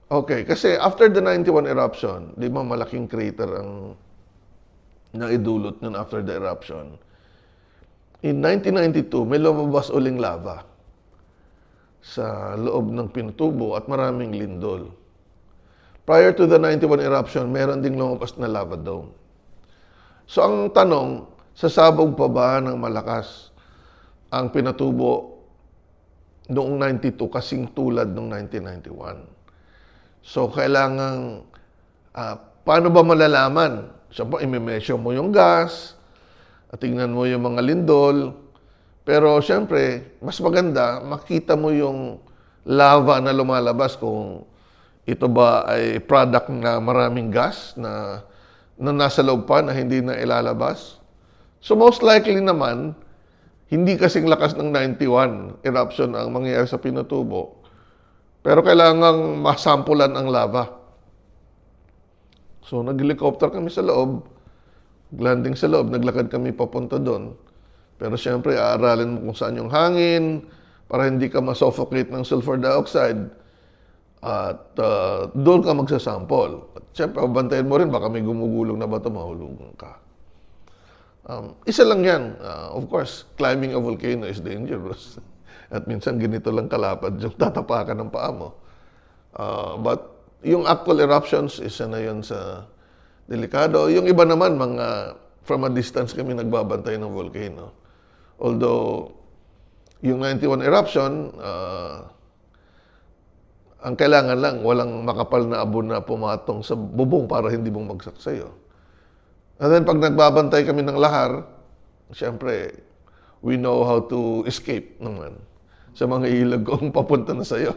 Okay, kasi after the 91 eruption, di ba malaking crater ang naidulot nun after the eruption. In 1992, may lumabas uling lava sa loob ng Pinatubo at maraming lindol. Prior to the 91 eruption, meron ding lumabas na lava dome. So ang tanong, sasabog pa ba ng malakas ang Pinatubo noong 92 kasing tulad noong 1991? So kailangan, paano ba malalaman? Siyempre, imimesyo mo yung gas, at tingnan mo yung mga lindol. Pero siyempre, mas maganda, makita mo yung lava na lumalabas kung ito ba ay product na maraming gas na nasa loob pa na hindi na ilalabas. So most likely naman, hindi kasing lakas ng 91 eruption ang mangyayari sa Pinatubo. Pero kailangang masampulan ang lava. So nag-helicopter kami sa loob, landing sa loob, naglakad kami papunta doon. Pero siyempre, aaralin mo kung saan yung hangin para hindi ka masuffocate ng sulfur dioxide. At doon ka magsasample. At siyempre, bantayan mo rin, baka may gumugulong na bato, mahulugan ka. Isa lang yan. Of course, climbing a volcano is dangerous. At minsan ganito lang kalapad yung tatapakan ng paa mo. But yung actual eruptions, isa na yun sa delikado. Yung iba naman, mga from a distance kami nagbabantay ng volcano. Although, yung 91 eruption, ang kailangan lang, walang makapal na abon na pumatong sa bubong para hindi mong bagsak sa'yo. And then, pag nagbabantay kami ng lahar, siyempre, we know how to escape naman sa mga ilog kung papunta na sa'yo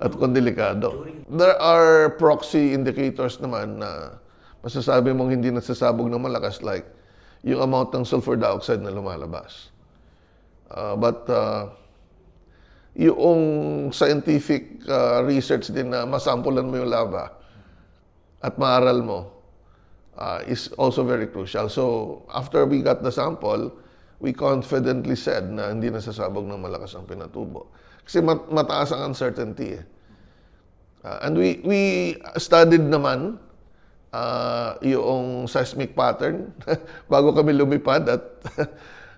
at kung delikado. There are proxy indicators naman na masasabi mong hindi nasasabog ng malakas, like yung amount ng sulfur dioxide na lumalabas. But yung scientific research din na masampulan mo yung lava at maaral mo is also very crucial. So after we got the sample, we confidently said na hindi nasasabog ng malakas ang Pinatubo. Kasi mataas ang uncertainty. And we studied naman yung seismic pattern bago kami lumipad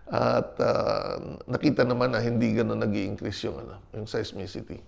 at nakita naman na hindi gano'n nag-i-increase yung seismicity.